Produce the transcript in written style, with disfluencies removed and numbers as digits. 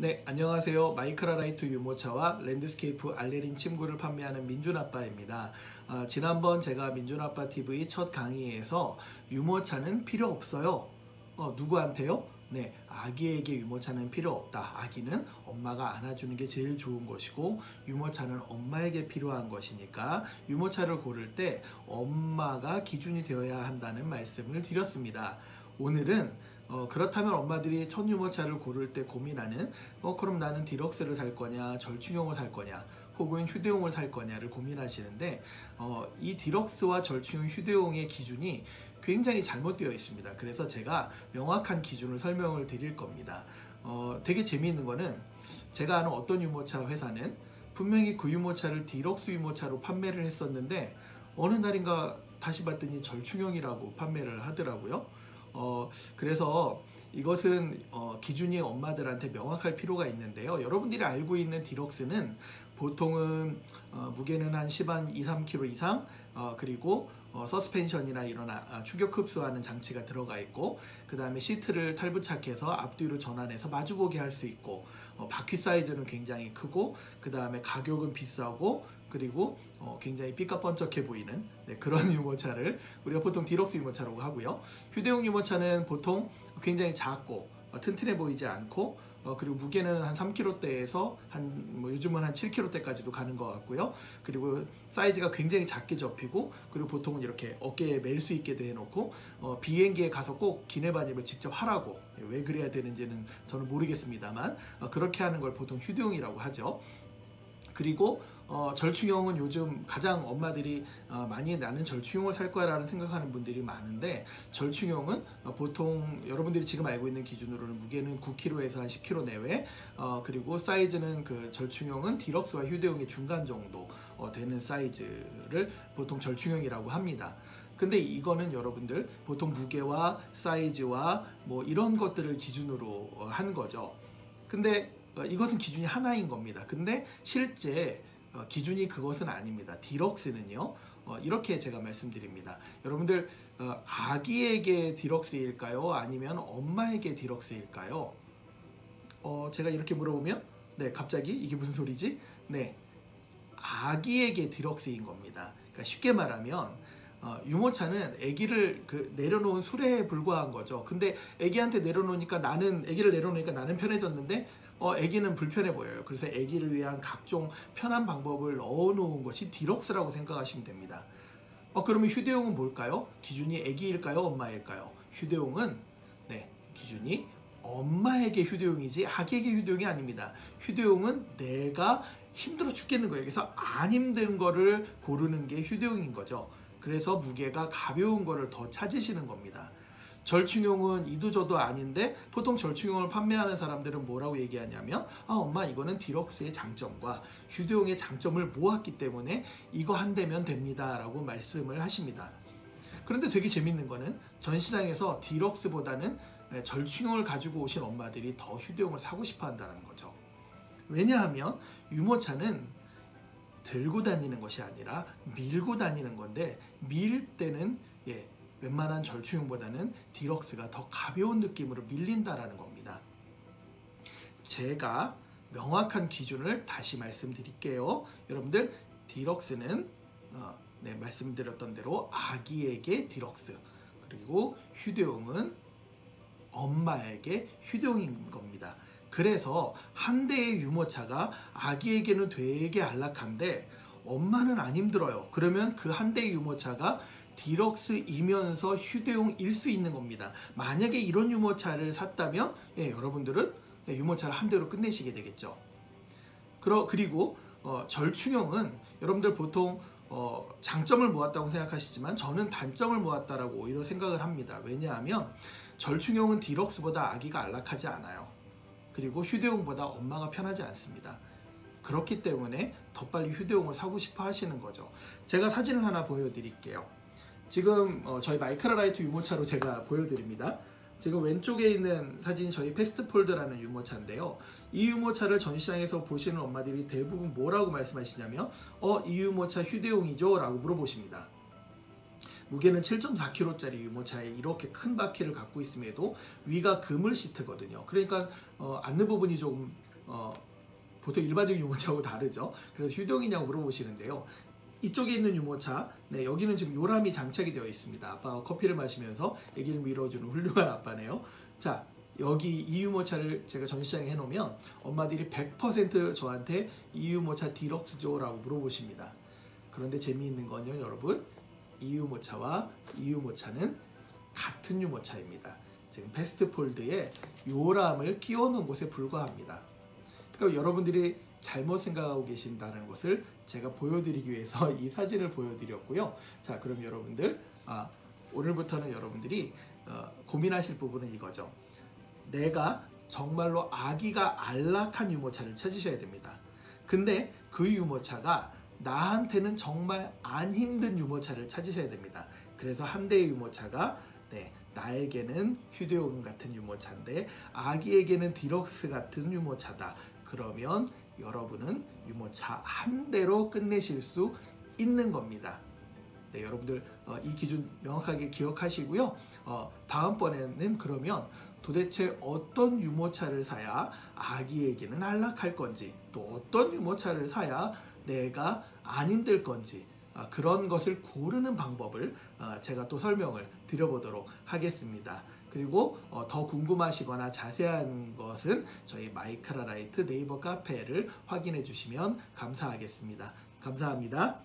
네, 안녕하세요. 마이크라라이트 유모차와 랜드스케이프 알레린 침구를 판매하는 민준아빠입니다. 지난번 제가 민준아빠 TV 첫 강의에서 유모차는 필요 없어요. 누구한테요? 네, 아기에게 유모차는 필요 없다. 아기는 엄마가 안아주는 게 제일 좋은 것이고 유모차는 엄마에게 필요한 것이니까 유모차를 고를 때 엄마가 기준이 되어야 한다는 말씀을 드렸습니다. 오늘은 그렇다면 엄마들이 첫 유모차를 고를 때 고민하는 그럼 나는 디럭스를 살 거냐 절충형을 살 거냐 혹은 휴대용을 살 거냐를 고민하시는데 이 디럭스와 절충형 휴대용의 기준이 굉장히 잘못되어 있습니다. 그래서 제가 명확한 기준을 설명을 드릴 겁니다. 되게 재미있는 거는 제가 아는 어떤 유모차 회사는 분명히 그 유모차를 디럭스 유모차로 판매를 했었는데 어느 날인가 다시 봤더니 절충형이라고 판매를 하더라고요. 그래서 이것은 기준이 엄마들한테 명확할 필요가 있는데요. 여러분들이 알고 있는 디럭스는 보통은 무게는 한 2, 3kg 이상 그리고 서스펜션이나 이런 추격 흡수하는 장치가 들어가 있고 그 다음에 시트를 탈부착해서 앞뒤로 전환해서 마주보게 할 수 있고 바퀴 사이즈는 굉장히 크고 그 다음에 가격은 비싸고 그리고 굉장히 삐까뻔쩍해 보이는 그런 유모차를 우리가 보통 디럭스 유모차라고 하고요. 휴대용 유모차는 보통 굉장히 작고 튼튼해 보이지 않고 그리고 무게는 한 3kg대에서 요즘은 한 7kg대까지도 가는 것 같고요. 그리고 사이즈가 굉장히 작게 접히고 그리고 보통은 이렇게 어깨에 멜 수 있게도 해놓고 비행기에 가서 꼭 기내 반입을 직접 하라고 왜 그래야 되는지는 저는 모르겠습니다만 그렇게 하는 걸 보통 휴대용이라고 하죠. 그리고 절충형은 요즘 가장 엄마들이 많이 나는 절충형을 살 거야 라는 생각하는 분들이 많은데 절충형은 보통 여러분들이 지금 알고 있는 기준으로는 무게는 9kg에서 한 10kg 내외 그리고 사이즈는 그 절충형은 디럭스와 휴대용의 중간 정도 되는 사이즈를 보통 절충형이라고 합니다. 근데 이거는 여러분들 보통 무게와 사이즈와 뭐 이런 것들을 기준으로 한 거죠. 근데 이것은 기준이 하나인 겁니다. 근데 실제 기준이 그것은 아닙니다. 디럭스는요 이렇게 제가 말씀드립니다. 여러분들 아기에게 디럭스일까요? 아니면 엄마에게 디럭스일까요? 제가 이렇게 물어보면 네 갑자기 이게 무슨 소리지? 네 아기에게 디럭스인 겁니다. 그러니까 쉽게 말하면 유모차는 아기를 내려놓은 수레에 불과한 거죠. 근데 아기한테 내려놓으니까 아기를 내려놓으니까 나는 편해졌는데 아기는 불편해 보여요. 그래서 아기를 위한 각종 편한 방법을 넣어 놓은 것이 디럭스라고 생각하시면 됩니다. 그러면 휴대용은 뭘까요? 기준이 아기일까요? 엄마일까요? 휴대용은 기준이 엄마에게 휴대용이지 아기에게 휴대용이 아닙니다. 휴대용은 내가 힘들어 죽겠는 거예요. 그래서 안 힘든 거를 고르는 게 휴대용인 거죠. 그래서 무게가 가벼운 거를 더 찾으시는 겁니다. 절충형은 이도저도 아닌데 보통 절충형을 판매하는 사람들은 뭐라고 얘기하냐면 엄마 이거는 디럭스의 장점과 휴대용의 장점을 모았기 때문에 이거 한 대면 됩니다 라고 말씀을 하십니다. 그런데 되게 재밌는 거는 전 시장에서 디럭스보다는 절충형을 가지고 오신 엄마들이 더 휴대용을 사고 싶어 한다는 거죠. 왜냐하면 유모차는 들고 다니는 것이 아니라 밀고 다니는 건데 밀 때는 웬만한 절충형보다는 디럭스가 더 가벼운 느낌으로 밀린다라는 겁니다. 제가 명확한 기준을 다시 말씀드릴게요. 여러분들 디럭스는 말씀드렸던 대로 아기에게 디럭스 그리고 휴대용은 엄마에게 휴대용인 겁니다. 그래서 한 대의 유모차가 아기에게는 되게 안락한데 엄마는 안 힘들어요. 그러면 그 한 대의 유모차가 디럭스이면서 휴대용일 수 있는 겁니다. 만약에 이런 유모차를 샀다면 여러분들은 유모차를 한 대로 끝내시게 되겠죠. 그리고 절충형은 여러분들 보통 장점을 모았다고 생각하시지만 저는 단점을 모았다라고 오히려 생각을 합니다. 왜냐하면 절충형은 디럭스보다 아기가 안락하지 않아요. 그리고 휴대용보다 엄마가 편하지 않습니다. 그렇기 때문에 더 빨리 휴대용을 사고 싶어 하시는 거죠. 제가 사진을 하나 보여드릴게요. 지금 저희 마이크라라이트 유모차로 제가 보여드립니다. 지금 왼쪽에 있는 사진이 저희 패스트폴드라는 유모차인데요. 이 유모차를 전시장에서 보시는 엄마들이 대부분 뭐라고 말씀하시냐면 이 유모차 휴대용이죠? 라고 물어보십니다. 무게는 7.4kg짜리 유모차에 이렇게 큰 바퀴를 갖고 있음에도 위가 그물 시트거든요. 그러니까 앉는 부분이 좀 보통 일반적인 유모차하고 다르죠. 그래서 휴대용이냐고 물어보시는데요. 이쪽에 있는 유모차, 네, 여기는 지금 요람이 장착이 되어 있습니다. 아빠가 커피를 마시면서 아기를 밀어주는 훌륭한 아빠네요. 자, 여기 이 유모차를 제가 전시장에 해놓으면 엄마들이 100% 저한테 이 유모차 디럭스죠? 라고 물어보십니다. 그런데 재미있는 건요, 여러분, 이 유모차와 이 유모차는 같은 유모차입니다. 지금 패스트폴드에 요람을 끼워놓은 곳에 불과합니다. 그러니까 여러분들이 잘못 생각하고 계신다는 것을 제가 보여드리기 위해서 이 사진을 보여드렸고요. 자, 그럼 여러분들, 오늘부터는 여러분들이 고민하실 부분은 이거죠. 내가 정말로 아기가 안락한 유모차를 찾으셔야 됩니다. 근데 그 유모차가 나한테는 정말 안 힘든 유모차를 찾으셔야 됩니다. 그래서 한 대의 유모차가 나에게는 휴대용 같은 유모차인데 아기에게는 디럭스 같은 유모차다. 그러면 여러분은 유모차 한 대로 끝내실 수 있는 겁니다. 네, 여러분들 이 기준 명확하게 기억하시고요. 다음번에는 그러면 도대체 어떤 유모차를 사야 아기에게는 안락할 건지, 또 어떤 유모차를 사야 내가 안 힘들 건지, 그런 것을 고르는 방법을 제가 또 설명을 드려보도록 하겠습니다. 그리고 더 궁금하시거나 자세한 것은 저희 마이크라라이트 네이버 카페를 확인해 주시면 감사하겠습니다. 감사합니다.